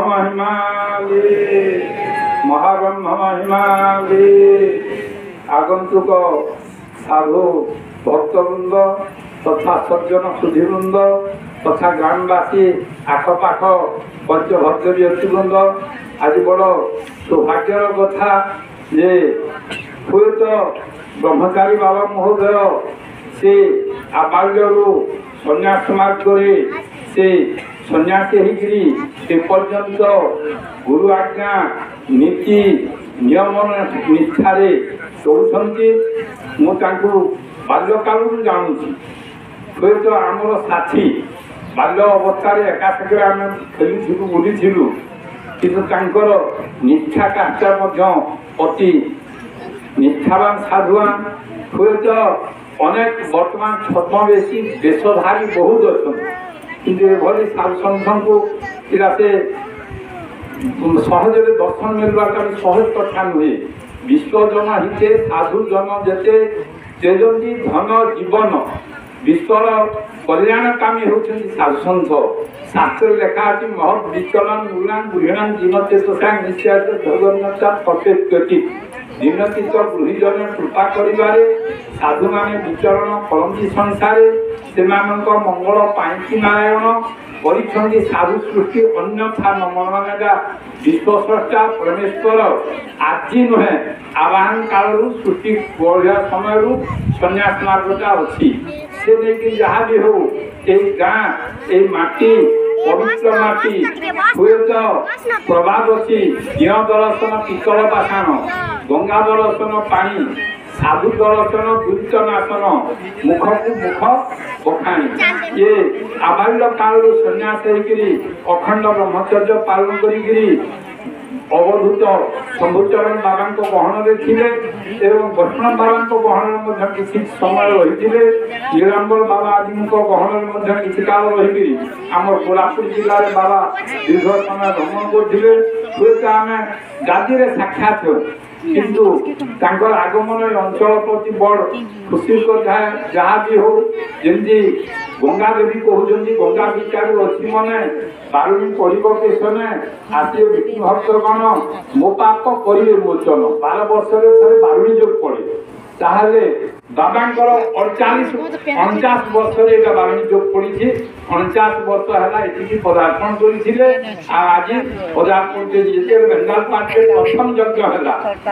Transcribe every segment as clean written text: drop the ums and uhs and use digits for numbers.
महिमाली महाब्रह्म महिमाली आगंतुक साधु भक्तवृंद तथा सज्जन सुधीवृंद तथा ग्रामवासी आखपाख पंचभक्त व्यक्तिवृंद आज बड़ सौभाग्यर कथा जे हुए तो ब्रह्मचारी बाबा महोदय से आबाल्यरू सन्यास मार्ग से सन्यासी होकर एपर्यंत गुरु आज्ञा नीति नियम निष्ठार चलुंट मुझे बाल्यकाल जानूँ हुए तो आमर साथी बाल्य अवस्था एकाशे आम खेलु बुलूँ किंतु निष्ठा काष्ठा अति निष्ठावान साधुवान हुए तो अनेक बर्तमान छद्मवेशी वेशधारी बहुत अच्छा किंतु एभली साधु सन्थ को से सहज दर्शन मिलवाटा भी सहज कथा नुहे विश्वजन हिते साधु जन जेते तेजती धन जीवन विश्वर कल्याणकामी होती साधु सन्थ शास्त्र लेखा अच्छी महत् विचलन नूरान गृहणान जीवन चेतसा निश्चय धर्मता प्रत्येक दिनतीत गृहजन कृपा करिबारे साधु माने विचरण करती संसार से मंगल पाई नारायण करिछंती साधु सृष्टि अन्यथा नमनागा विश्वस्रष्टा परमेश्वर आज नुहे आवाहन काल सृष्टि बढ़िया समय सन्यास मार्गटा अच्छी से लेकिन जहाँ भी हो गाँ माटी पवित्र माटी हुए तो प्रभाव अच्छी दिह दर्शन पितल पाषाण गंगा दर्शन पानी साधु दर्शन दुरित नाशन मुख को मुख बखाणी ये आबाल्य काल सन्यास अखंड ब्रह्मचर्य पालन करी अवधूत शंभुचरण बाबा गहन थे वैष्णव बाबा गहन किसी समय रही नीलांबर बाबा आदि गहन किसी काल रही आम कोरापुट जिले में बाबा दीर्घ समय भ्रमण करते हुए आम गादी साक्षात किंतु आगमन अंचल प्रति बड़ खुशी कथा जहाँ भी हो जमी गंगा देवी कहते गंगा विचार अच्छी मने बारुणी पड़ो पेशने आसे विष्णु भक्तगण मो पाप करेंगे मोचन 12 वर्ष थे बारुणी जोग पड़े ताहले बाबांकर 49 वर्ष बारुणी जोग पड़ी 49 वर्ष है पदार्पण करते आज पदार्पण बेंगाल पार्टी प्रथम यज्ञ है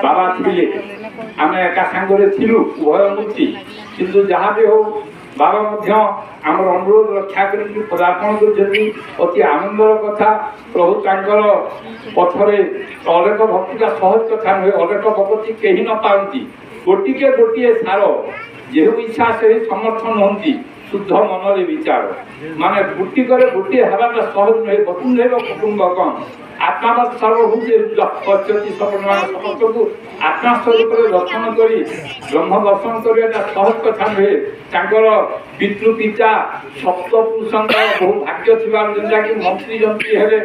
बाबा थे आम एका सांगे थिलु उभय मूर्ति किंतु जहाँ भी हो बाबा आमर अनुरोध रक्षा कर पदार्पण कर अति आनंदर कथा प्रभु तांकर पथरे अनेक भक्तिका सहज कथा नुहे अनेक भक्ति कहीं न पाती गोटिके गोटे सार जो इच्छा से समर्थन होती शुद्ध मन विचार माने गोटी करे गोटे हवाटा सहज नुहे बसुंधैव कुटुंबकम आत्मावत सर्वभूते पश्यति सर्वमान समस्त को आत्मास्वरूप दर्शन कर ब्रह्म दर्शन करवाटा सहज कथा नुहे पितृ पिता सप्तपुरुषों बहु भाग्य थी जेनटा कि मंत्री जंत्री हेले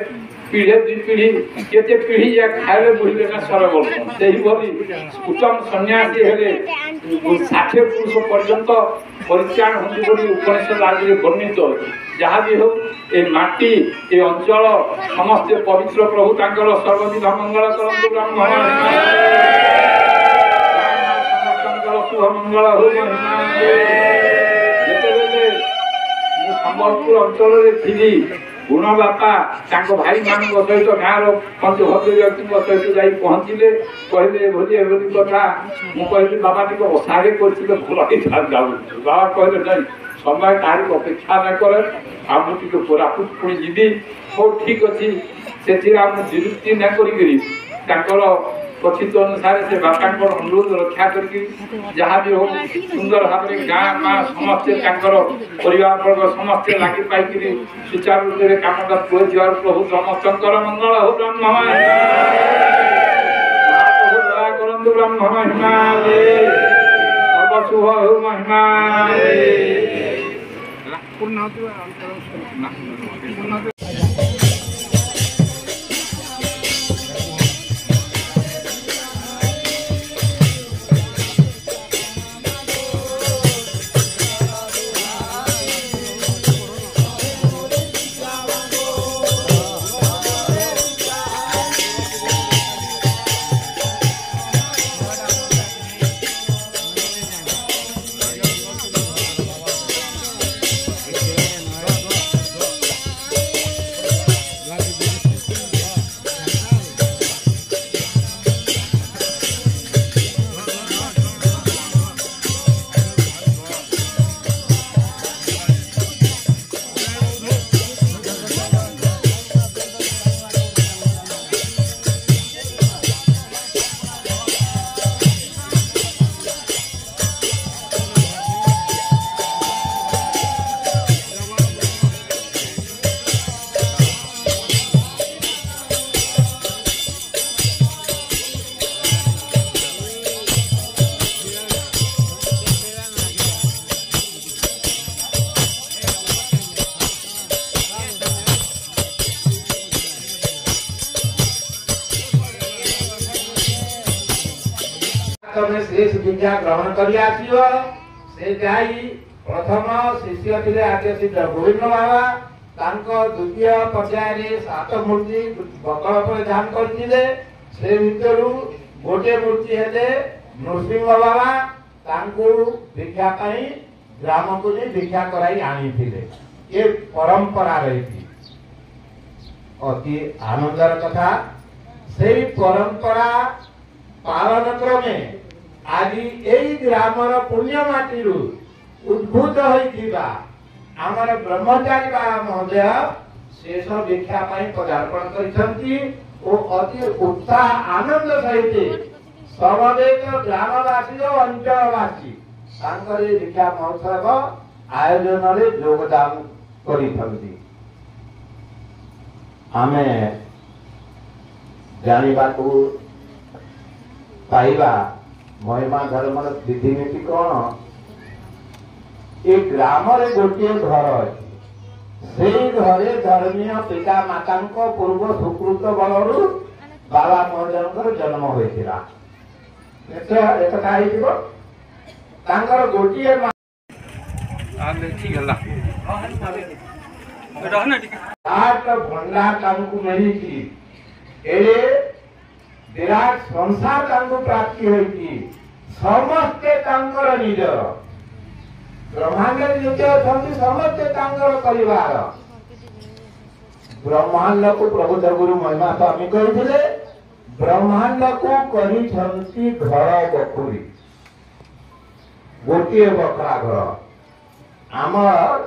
पीढ़े दुई पीढ़ी केते पीढ़ी या खाए बुढ़े ना सरबल से उत्तम सन्यासी हेले 60 पुरुष पर्यंत परित्राण होती उपनिषद आदि वर्णित जहाँ भी हो ये माटी ये अंचल समस्ते पवित्र प्रभु तांकर सर्वविध मंगल करंतु ब्रह्म शुभ मंगल हो संबलपुर अंचल थी गुण बापा भाई मान सहित गाँव पंचभक्त व्यक्ति सहित जा पहुँचले कहले भोजी एभली कथा मुझे बाबा टी असारे कर बाबा कहले नहीं समय तारीख अपेक्षा न करे आगे कोरापुट पुणी जी हो ठीक अच्छी से निवृत्ति न कर कथित अनुसार से बापा अनुरोध रक्षा करके जहाँ भी हो सुंदर भाव में गाँ माँ समस्ते परिवार वर्ग समस्ते लगे पाई सुचारू रूप से कामटा पुए जीवार प्रभु समस्त मंगल हो ब्रह्म करंतु ब्रह्म महिमा सर्वशुभ हो महिमा में शेष विद्या ग्रहण कर आसीबो से जाई प्रथम शिष्य थे आद्य सिद्ध गोविंद बाबा तांको द्वितीय पर्याय 7 मूर्ति बकल पर ध्यान करथिले से भितरु गोटे मूर्ति हेले नरसिंह बाबा तांको भिक्षा पाई ग्राम को जे भिक्षा कराई आनी थिले ये परंपरा रही थी अति आनंदर कथा से परंपरा पालन क्रमे आज एई ग्रामर पुण्य माटीरु उद्भूत होइथिबा आमर ब्रह्मचारी बाबा महोदय शेष भिक्षा पाई पदार्पण करिसंती ओ अति उत्साह आनंद सहित समवेत ग्रामवासी और अंचलवासी तांकरे भिक्षा महोत्सव आयोजन रे योगदान करिसंती आमे जानिबा को पाइबा महिमा धर्मर विधिनीति कौन ए ग्राम रे गोटे घर अछि से घरे धर्मीय पिता माता पूर्व सुकृत बलरु बाबा महोदय जन्म होइतिला एकथा आइथिबो तांकर गोटे आले ठीक हला रहना ठीक आठ भंडा तांकु मिली थी एले विराट संसार तांकु प्राप्ति होइति समस्ते तांकर निजर ब्रह्मांड निज अछंती समस्ते तांकर परिवार ब्रह्मांड को प्रभु गुरु महिमा स्वामी कहिथिले ब्रह्मांड को करिछंती घर बखुरी गोटे बकरा घर आमर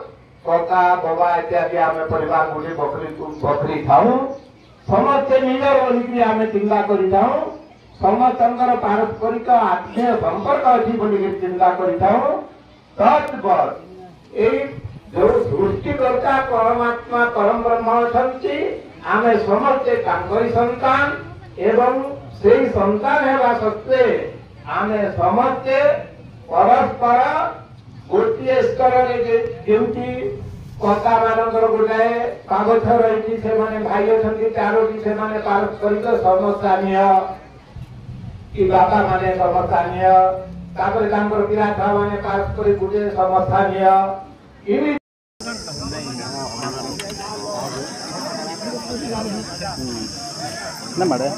कका बाबा इत्यादि आम परिवार गोटे बकरी खाऊ समस्ते निजर बोलिकी आम चिंता करिथाऊ समस्तंकर पारस्परिक आत्मीय संपर्क अच्छी बोलिकी चिंता करिथाऊ तत्पद ए जो सृष्टिकर्ता परमात्मा परम ब्रह्म अछंती आमे समस्ते तांकरी संतान एवं सेही संतान हेबा सत्वे आमे समस्ते परस्पर गोटे स्तर रे जेउटी कका मानकर गोटाए कागज रही से माने भाई अछंती चारोटी से माने पारस्परिक समस्थानीय कि बाबा माने समस्थानीय तापर तांकर पिला था माने पारस्परिक गोटे समस्थानीय इनी ना मारे